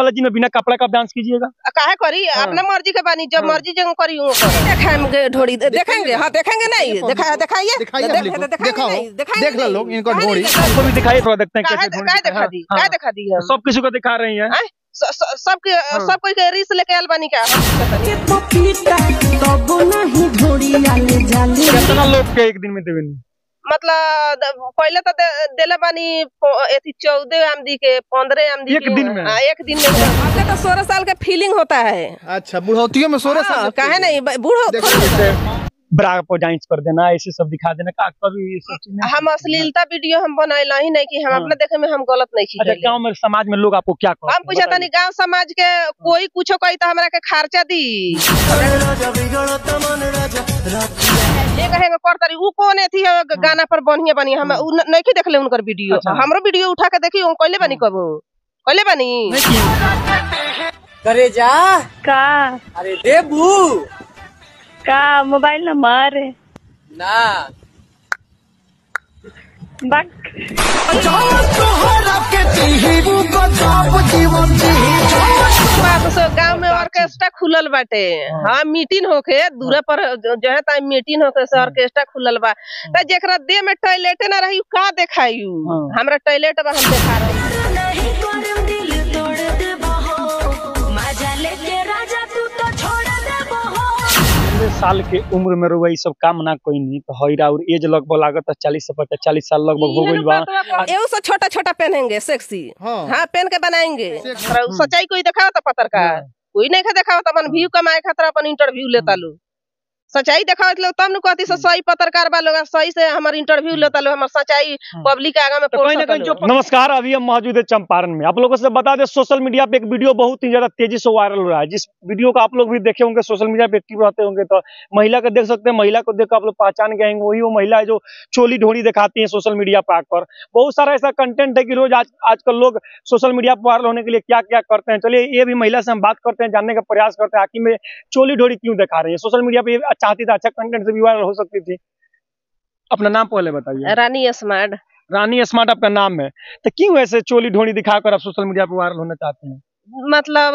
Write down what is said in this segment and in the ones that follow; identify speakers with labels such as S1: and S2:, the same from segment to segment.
S1: वाला जी में बिना कपड़ा का डांस कीजिएगा?
S2: काहे करी अपना मर्जी के बानी, जब मर्जी जब करी देखेंगे ढोड़ी देखेंगे। हाँ देखेंगे नहीं दिखाइए
S3: देख लो लोग इनको ढोड़ी
S1: आपको भी दिखाइए, थोड़ा देखते हैं कैसे
S2: दिखा दी
S1: सब किसी को दिखा रही है।
S2: सब कोई के रीस लेके आल बानी का।
S1: कितना लोग के एक दिन में देवेनी?
S2: मतलब पहले तो देले बानी 14 आमदी के 15 आमदी
S1: एक दिन में।
S2: एक दिन में तो 16 साल का फीलिंग होता है।
S3: अच्छा बुढ़ौतियों में 16 साल
S2: काहे नहीं बूढ़ो
S1: ब्रा पर डांस कर देना, ऐसे सब दिखा देना का कभी
S2: हम अश्लीलता वीडियो हम बनाइला ही नहीं कि हम अपने देखे में हम गलत नहीं की।
S1: अच्छा गांव में समाज में लोग आपको क्या कहते हैं?
S2: हम पूछा था नहीं गांव समाज के कोई कुछो कही तो हमरा के खर्चा दी ये कहेंगे करतारी उ कौन थी गाना पर बढ़िया बनी हम नहीं की देखले उनकर वीडियो। हमरो वीडियो उठा के देखी कहले बनी कबो कहले बनी
S4: करे जा
S5: का
S4: अरे देबू
S5: का मोबाइल नंबर
S4: ना
S5: बक
S2: गाँव में ऑर्केस्ट्रा खुलल बाटे। हाँ मीटिंग होके दूरा पर जो है ता मीटिंग होके से ऑर्केस्ट्रा खुलल बा त जेकरा देह में टॉयलेट ना रही का देखायू हमरा टॉयलेट बा हम देखा रही।
S1: साल के उम्र में रुआ सब काम ना कोई नहीं तो हईरा और एज लगभग लागत 40 से 40 साल लगभग हो गई बा।
S2: एउ से छोटा छोटा पहनेंगे सेक्सी हाँ पहन के बनाएंगे। सच्चाई कोई दिखाओ तो पत्रकार कोई नहीं दिखाओ तो अपन व्यू कमाए खातिर अपन इंटरव्यू लेता लो। सच्चाई दिखाओ तब न कहती सही पत्रकार बा लोग सही से हमारे इंटरव्यू लेता लो हमार सच्चाई पब्लिक आगे में
S1: कहीं ना कहीं जो नमस्कार अभी हम मौजूद है चंपारण में। आप लोगों से बता दें सोशल मीडिया पे एक वीडियो बहुत ही ज्यादा तेजी से वायरल हो रहा है, जिस वीडियो को आप लोग भी देखे होंगे, सोशल मीडिया पे एक्टिव रहते होंगे तो महिला को देख सकते हैं। महिला को देख आप लोग पहचान गए वही वो महिला है जो चोली ढोड़ी दिखाती है सोशल मीडिया पर आकर। बहुत सारा ऐसा कंटेंट है कि रोज आजकल लोग सोशल मीडिया पर वायरल होने के लिए क्या क्या करते हैं। चलिए ये भी महिला से हम बात करते हैं, जानने का प्रयास करते हैं आखिर में चोली ढोड़ी क्यों दिखा रही है सोशल मीडिया पे। चाहती था अच्छा कंटेंट से भी वायरल हो सकती थी। अपना नाम पहले बताइए।
S2: रानी स्मार्ट।
S1: रानी स्मार्ट आपका नाम है, तो क्यों ऐसे चोली ढोड़ी दिखाकर आप सोशल मीडिया पर वायरल होना चाहते हैं?
S2: मतलब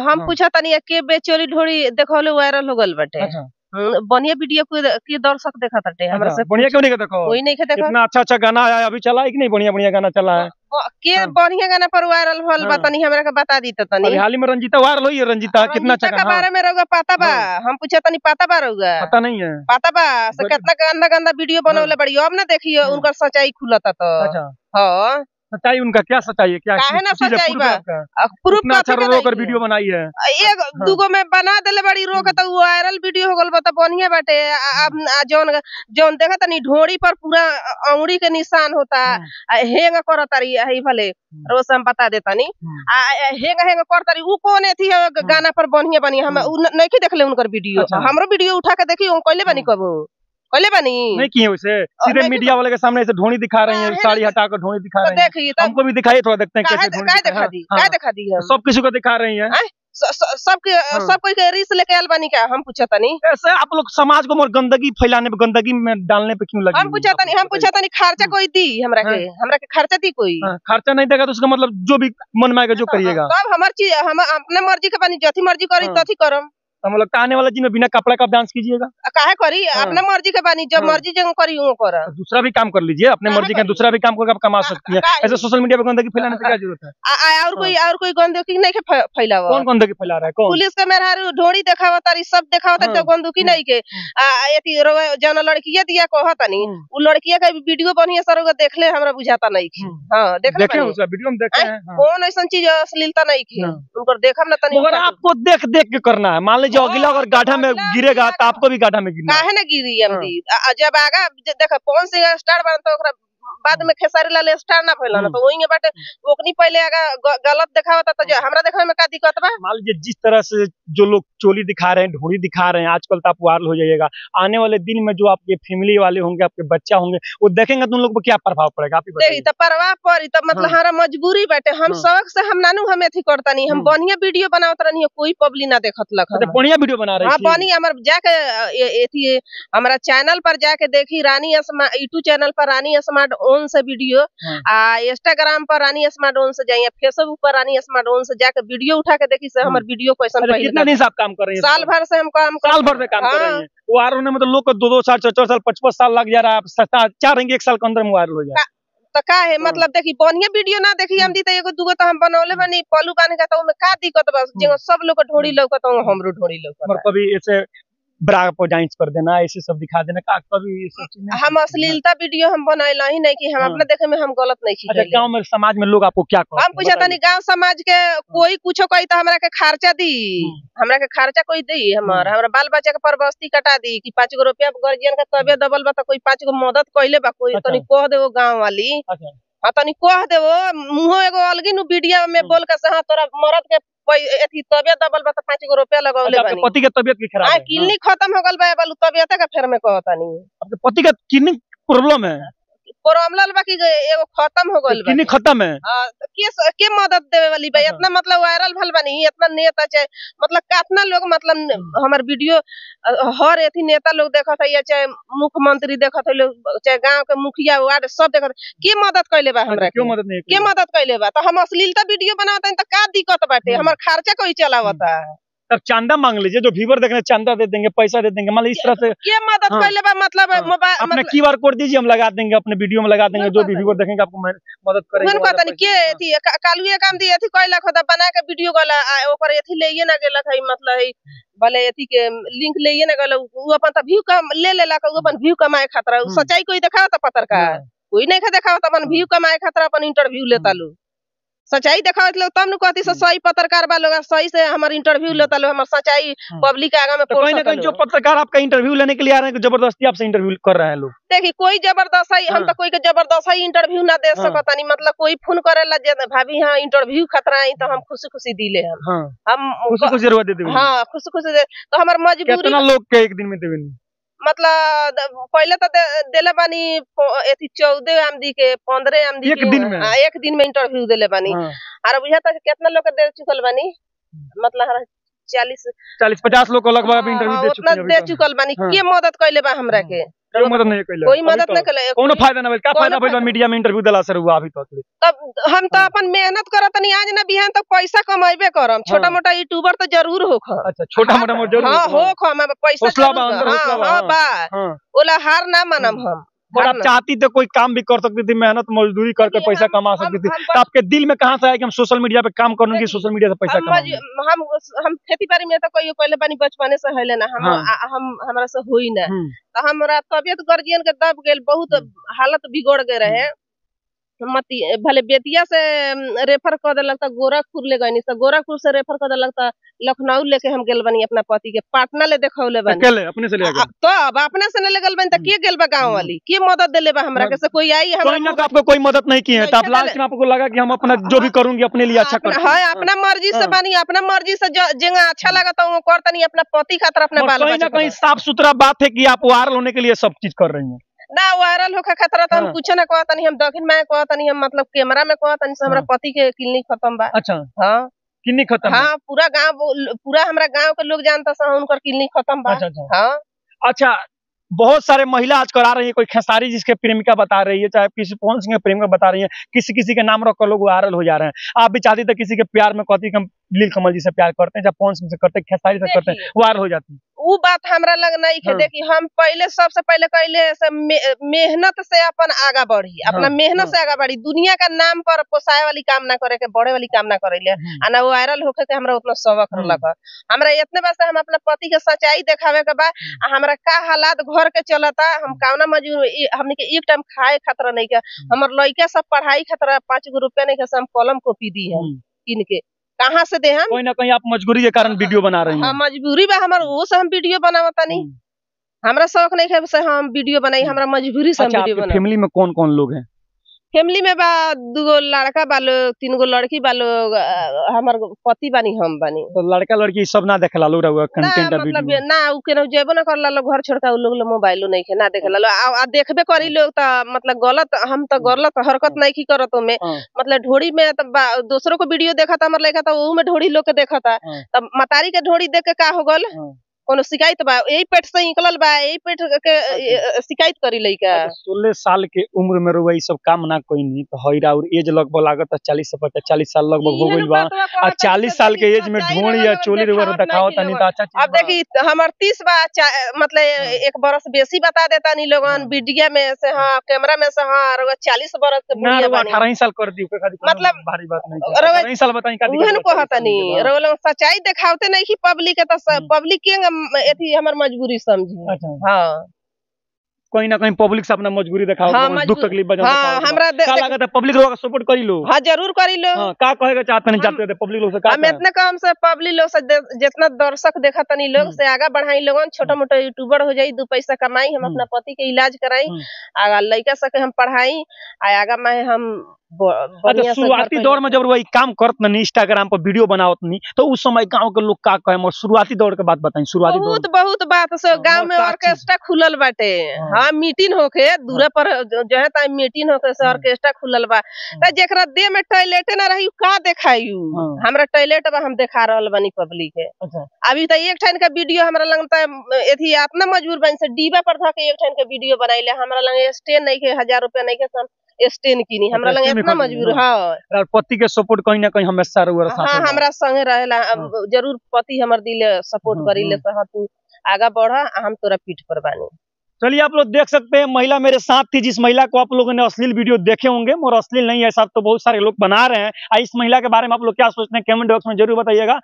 S2: हम पूछा तनी के बेचोली ढोड़ी देखौले वायरल हो गल बटे। बढ़िया वीडियो की दर्शक देखा तटे हमरा से
S1: बढ़िया क्यों नहीं देखो?
S2: कोई नहीं देखो।
S1: इतना अच्छा अच्छा गाना आया अभी चला है कि नहीं? बढ़िया बढ़िया गाना चला है
S2: के बढ़िया गाना पर वायरल होल बा तनी हमरा के बता दी तनी।
S1: हाल ही में रंजीता वायरल हुई है। रंजीता कितना अच्छा
S2: के बारे में रहुगा पता बा? हम पूछा तनी पता बा रहुगा?
S1: पता नहीं है।
S2: पता बा से कितना गंदा गंदा वीडियो बनवले बड़ी अब ना देखिए उनका सच्चाई खुलता तो।
S1: अच्छा
S2: हां
S1: सच्चाई उनका क्या सच्चाई है? क्या
S2: काहे ना सच्चाई बा?
S1: प्रूफ अच्छा रोकर वीडियो बनाई है।
S2: एक दूगो में बना देले बड़ी रो के तो वायरल वीडियो हो गल बा तो बढ़िया बाटे। जौन जौन देखा तनी ढोड़ी पर पूरा अंगुरी के निशान होता हेंग करतारी है भले रोज हम बता देतानी हेंग हेंग करतारी उ कौन थी गाना पर बढ़िया बनी हम नहीं के देखले उनकर वीडियो। हमरो वीडियो उठा के देखी कहले बनी कबो कहले बनी
S1: नहीं किए उसे सीधे मीडिया वाले के सामने ऐसे ढोनी दिखा रही है, साड़ी हटाकर ढोनी दिखा रही है।
S2: देखिए
S1: हमको भी दिखाइए, थोड़ा देखते हैं कैसे ढोनी
S2: दिखा दी
S1: सब किसी को दिखा रही है।
S2: सब कोई के रीस लेके आल बानी का हम पूछा तनी।
S1: ऐसे आप लोग समाज को गंदगी फैलाने पे गंदगी में डालने पे क्यों लगे?
S2: हम पूछा तनी खर्चा कोई दी हमरा के खर्चा दी कोई?
S1: खर्चा नहीं देगा तो उसका मतलब जो भी मन में आएगा जो करिएगा।
S2: सब हमार चीज हम अपने मर्जी के बानी जथी मर्जी करी तथी करम।
S1: मतलब आने वाला दिन में बिना कपड़ा का डांस कीजिएगा?
S2: काहे करी अपने मर्जी के बानी जब मर्जी जब करी वो कर।
S1: दूसरा भी काम कर लीजिए अपने मर्जी का, दूसरा भी काम करके आप कमा सकती है। ऐसे सोशल मीडिया पे गंदगी फैलाने की क्या जरूरत है?
S2: और कोई गंदगी नहीं फैलावा।
S1: कौन गंदगी फैला रहा है? कौन?
S2: पुलिस के मेहरारू ढोड़ी देखावा तारी सब देखावा तारी तो गंदगी नहीं के एती जौन लड़किया दिया कहतनी उ लड़किया का वीडियो बढ़िया सर देखले हमरा बुझाता नहीं की। हां देखे
S1: उसका वीडियो हम देखे हैं।
S2: कौन ऐसा चीज अश्लीलता नहीं की उनकर देखम ना तनी।
S1: मगर आपको देख देख के करना है। मान लीजिए अगला अगर गाढ़ा में गिरेगा तो आपको भी गाढ़ा में गिरना है।
S2: काहे ना गिरी हमदी जब आगा देखा कौन से स्टार बन तो ओकरा बाद में खेसारी लाल स्टार ना फैला ना तो वही बाटे ओकनी पहले आगा गलत दिखावता तो हमरा देखने में का दिक्कत बा?
S1: मान लीजिए जिस तरह से जो लोग चोली दिखा रहे हैं, ढोड़ी दिखा रहे हैं आजकल, तो आप वायरल हो जाइएगा। आने वाले दिन में जो आपके फैमिली वाले होंगे, आपके बच्चा होंगे, वो देखेंगे तो उन लोग पर क्या प्रभाव पड़ेगा? आप ही बताइए।
S2: तो प्रभाव पड़ी तो मतलब हमारा मजबूरी बाटे। हम शौक से हम नानू हम एथी करता नहीं, हम बढ़िया वीडियो बनावत रहनी, कोई पब्लिक ना देखत लख।
S1: बढ़िया वीडियो बना रहे हैं।
S2: हां बढ़िया हमर जाके एथी हमारा चैनल पर जाके देखी रानी यूट्यूब चैनल पर रानी स्मार्ट स्मार्टफोन से वीडियो इंस्टाग्राम पर रानी स्मार्टफोन से जाइए, फेसबुक पर रानी स्मार्टफोन से जाकर वीडियो उठा के देखी से हमारे वीडियो क्वेश्चन
S1: कितना दिन से आप काम कर रही हैं?
S2: साल भर से हम काम
S1: साल भर से काम कर रही हैं। वायरल होने में तो लोग को 2-2 साल 4-4 साल 5-5 साल लग जा रहा है, चाह रहेंगे 1 साल के अंदर में वायरल हो जाए।
S2: तो का है मतलब देखी बढ़िया वीडियो ना देखी हम दी तो एगो दूगो तो हम बनौले बनी पल्लू बांध के, तो में का दिक्कत बस जे सब लोग को ढोड़ी लौकत हमरो ढोड़ी लौकत।
S1: कभी ऐसे ब्रा पर डांस कर देना, ऐसे सब दिखा देना का कभी
S2: हम अश्लीलता वीडियो हम बनाइला ही नहीं कि हम अपने देखे में हम गलत नहीं
S1: अच्छा, गांव में समाज में लोग आपको क्या कहते हैं?
S2: हम पूछा तनी गांव समाज के कोई कुछो कही तो हमरा के खर्चा दी, हमरा के खर्चा कोई दी, हमरा बाल बच्चा के परबस्ती कटा दी कि 5 गो रुपया गार्जियन का तबियत दबल बा तो कोई 5 गो मदद कइले बा, कोई तनी कह देवो गांव वाली। हाँ तनी कह देवो मुंह एगो अलगी नु वीडियो में बोल के से हां तोरा मरद के एथी तबियत दबल बा तो 5 गो रुपया लगौले बानी।
S1: पति के तबियत की खराब है,
S2: किडनी खत्म हो गल बा, बालू तबियत का फेर में कहता नहीं
S1: आपके पति का किडनी प्रॉब्लम है,
S2: प्रॉब्लम बा कि एगो खत्म हो गल बा,
S1: किडनी खत्म है।
S2: के मदद देवे वाली बा इतना मतलब वायरल भल बनी इतना नेता चाहे मतलब कितना लोग मतलब हमार वीडियो हर एथी नेता लोग देखत है, चाहे मुख्यमंत्री देखत है लोग, चाहे गांव के मुखिया वार्ड सब देखत के मदद कइले बा हमरा
S1: क्यों मदद नहीं
S2: के मदद कइले बा। तो हम अश्लीलता वीडियो बनावत हन त का दिक्कत बाटे, हमार खर्चा कोई चलावता है।
S1: तब चांदा मांग लीजिए, जो व्यूअर देखने चांदा दे देंगे, पैसा दे देंगे, मतलब इस तरह से
S2: के मदद कइले बा मतलब मोबाइल
S1: अपने क्यूआर कोड दीजिए, हम लगा देंगे अपने वीडियो में लगा देंगे, जो भी व्यूअर देखेंगे आपको मदद करेंगे।
S2: मन पता नहीं के एथी कालुए काम दी एथी कइला खदा बना के वीडियो गला ओकर एथी लेइए ना गेला है मतलब है भले एथी के लिंक लेइए ना गला उ अपन त व्यू कम ले लेला उ अपन व्यू कमाए खातिर सच्चाई कोई देखावत पत्रकार कोई नहीं खा देखावत अपन व्यू कमाए खातिर अपन इंटरव्यू लेता लो, सच्चाई देखावत लोग तब न कहती से सही पत्रकार बा लोग सही से हमार इंटरव्यू लेता लोग, हमार सच्चाई पब्लिक आगे में
S1: कोई ना कोई जो पत्रकार आपका इंटरव्यू लेने के लिए आ रहे हैं जबरदस्ती आपसे इंटरव्यू कर रहे हैं लोग।
S2: देखिए कोई जबरदस्ती हम तो कोई के जबरदस्ती इंटरव्यू ना दे सकता नहीं, मतलब कोई फोन करेला भाभी हाँ इंटरव्यू खतरा आई तो हम खुशी खुशी दिले हम
S1: खुशी खुशी दे देंगे।
S2: हाँ खुशी खुशी दे तो हमार मजबूरी
S1: कितना लोग के एक दिन में देवे
S2: मतलब पहले तो देले बानी एथी 14 आमदी के 15 आमदी
S1: एक दिन में
S2: इंटरव्यू देले बानी और बुझा तक कितना लोग के दे चुकल बानी मतलब
S1: 40-50 लोग को लगभग इंटरव्यू
S2: दे चुकल बानी। के मदद कइले बा हमरा के
S1: कोई मदद नहीं कइले,
S2: कोई मदद नहीं कइले,
S1: कोनो फायदा ना का फायदा भइल मीडिया में इंटरव्यू देला से हुआ अभी
S2: तब हम तो अपन मेहनत करत नहीं आज ना बिहान तक पैसा कमाइबे करम, छोटा मोटा यूट्यूबर तो जरूर होख।
S1: अच्छा छोटा मोटा जरूर
S2: हां होख हम पैसा हां बा ओला हार ना मानम हम।
S1: और आप चाहती तो कोई काम भी कर सकती थी, मेहनत मजदूरी करके पैसा कमा सकती थी, तो आपके दिल में कहाँ से आया कि हम सोशल मीडिया पे काम करूंगी, सोशल मीडिया से पैसा कमाऊंगी?
S2: हम खेती बाड़ी में तो कोई पहले बानी बचपने से है ना हम हमरा से हुई ना, तो हमरा तबियत गार्जियन के दब गेल, बहुत हालत बिगड़ गए रहे मती भले बेतिया से रेफर कर देलक त गोरखपुर ले गनी, तो गोरखपुर से रेफर कर देलक त लखनऊ लेके हम गेल बनी अपना पति के, पटना ले देखौले बनी
S1: अकेले अपने से ले गए
S2: तो अब अपने से ले गेल बनी त के गेल बा गांव वाली के मदद देले बा हमरा के से कोई आई
S1: हमरा तो आपको कोई मदद नहीं की है, तो आप लास्ट में आपको लगा कि हम अपना जो भी करूंगी अपने लिए अच्छा करूंगी।
S2: हां अपना मर्जी से बनी, अपना मर्जी से जेंगा अच्छा लगता वो करतनी अपना पति खातिर अपना बाल बच्चा।
S1: कहीं ना कहीं साफ सुथरा बात है कि आप वायरल होने के लिए सब चीज कर रही हैं
S2: ना, वायरल होकर खतरा तो हम कुछ ना कहता नहीं, हम दक्षिण में कहता नहीं, हम मतलब कैमरा में कहता नहीं, हमरा पति के क्लिनिक खत्म बा।
S1: अच्छा
S2: हां
S1: क्लिनिक खत्म?
S2: हां पूरा हमरा गांव के लोग जानता सा उनकर क्लिनिक खत्म बा। हां अच्छा
S1: बहुत सारे महिला आज करा रही है, कोई खेसारी जिसके प्रेमिका बता रही है, चाहे किसी पवन सिंह के प्रेमिका बता रही है, किसी किसी के नाम रखकर लोग वायरल हो जा रहे हैं। आप भी चाहती तो किसी के प्यार में कहती कि हम नील कमल जी से प्यार करते हैं, चाहे पवन सिंह से करते हैं, खेसारी से करते हैं, वायरल हो जाती।
S2: वो बात हमरा लग नहीं है। देखिए हम पहले सबसे पहले कहले मेहनत से अपन आगा बढ़ी, अपना मेहनत से आगा बढ़ी, दुनिया का नाम पर पोसाए वाली काम ना करे के, बढ़े वाली काम ना करे ना वायरल होके के हमरा उतना शौक रहलक। हमरा इतने बस हम अपना पति के सच्चाई देखावे के बा, हमरा का हालात घर के चलता, हम कावना मजबूरी हमनी के एक टाइम खाए खतरा नहीं के, हमर लड़का सब पढ़ाई खतरा 5 गो रुपया नहीं के, हम कलम कॉपी दी हम किन के कहाँ से दे हम?
S1: कोई ना कहीं आप मजबूरी के कारण वीडियो बना रहे हैं।
S2: मजबूरी बा हमर, वो से हम वीडियो बनावता नहीं, हमरा शौक नहीं है से हम वीडियो बनाई, हमरा मजबूरी से हम वीडियो बनाई।
S1: फैमिली में कौन कौन लोग हैं?
S2: फैमिली में बा 2 गो लड़का बा लोग, 3 गो लड़की बा लोग, हमर पति बानी, हम बानी।
S1: तो लड़का लड़की सब ना देखला लोग रहुआ कंटेंट
S2: मतलब ना उ केनो जेबो ना करला लोग, घर छोड़ के उ लोग मोबाइलो नहीं के ना देखला लोग, आ देखबे करी लोग त मतलब गलत, हम त गलत हरकत नहीं की करत में, मतलब ढोड़ी में त दूसरों को वीडियो देखता हमर लइका त उ में ढोड़ी लोग के देखता, तब मतारी के ढोड़ी देख के का हो गल कोनो शिकायत बा, यही पेट से निकलल बा, यही पेट के शिकायत करी लइका।
S1: 16 साल के उम्र में रुआ ई सब काम ना कोई नहीं तो हईरा और एज लगभग लागत 40 से 40 साल लगभग हो गइल बा। आ 40 साल के एज में ढोंड या चोली रुआ दिखावत नहीं तो अच्छा चीज
S2: अब देखी हमर 30 बा, मतलब 1 बरस बेसी बता देता नी लोगन वीडियो में से, हां कैमरा में से, हां और 40 बरस के बुढ़िया बानी।
S1: 18 साल कर दी खातिर
S2: मतलब
S1: भारी बात नहीं है। 18 साल बताई का
S2: उहन को हतनी रोलो सच्चाई दिखावते नहीं कि पब्लिक के तो पब्लिक के एथी हमर मजबूरी समझी।
S1: अच्छा
S2: हां
S1: कहीं ना कहीं पब्लिक से अपना मजबूरी दिखाओ, दुख तकलीफ बजा
S2: हां हमरा
S1: का लागत है पब्लिक लोग सपोर्ट करी लो।
S2: हां जरूर करी लो।
S1: हां का कहेगा चाहते नहीं जाते पब्लिक लोग से का
S2: हम इतना काम से पब्लिक लोग से जितना दर्शक देखा तनी लोग से आगा बढ़ाई लोगन, छोटा मोटा यूट्यूबर हो जाई, 2 पैसा कमाई, हम अपना पति के इलाज कराई, आगा लड़का सब के हम पढ़ाई, आगा में हम
S1: अच्छा शुरुआती दौर में जब वही काम करत नहीं इंस्टाग्राम पर वीडियो बनावत नहीं तो उस समय गांव के लोग का कहे और शुरुआती दौर के बात बताई। शुरुआती दौर
S2: बहुत बात से गांव में ऑर्केस्ट्रा खुलल बाटे। हां मीटिंग होके दूर पर जो है ता मीटिंग होके से ऑर्केस्ट्रा खुलल बा, त जेकरा देह में टॉयलेट ना रही का देखायू। हमरा टॉयलेट बा, हम देखा रहल बानी पब्लिक के।
S1: अच्छा
S2: अभी त एक ठान का वीडियो हमरा लगता एथी इतना मजबूर बन से डीबा पर ध के एक ठान के वीडियो बनाइले, हमरा लगे स्टैंड नहीं के 1000 रुपया नहीं के स्टैंड की नहीं, हमरा लगे इतना मजबूर। हां
S1: पति के सपोर्ट कहीं ना कहीं हमेशा रहुआ साथ।
S2: हां हमरा संगे रहेला, जरूर पति हमर दिल सपोर्ट करीले से, हां तू आगा बढ़, हम तोरा पीठ पर बानी।
S1: चलिए आप लोग देख सकते हैं महिला मेरे साथ थी, जिस महिला को आप लोगों ने अश्लील वीडियो देखे होंगे और अश्लील नहीं है, ऐसा तो बहुत सारे लोग बना रहे हैं। इस महिला के बारे में आप लोग क्या सोचते हैं कमेंट बॉक्स में जरूर बताइएगा।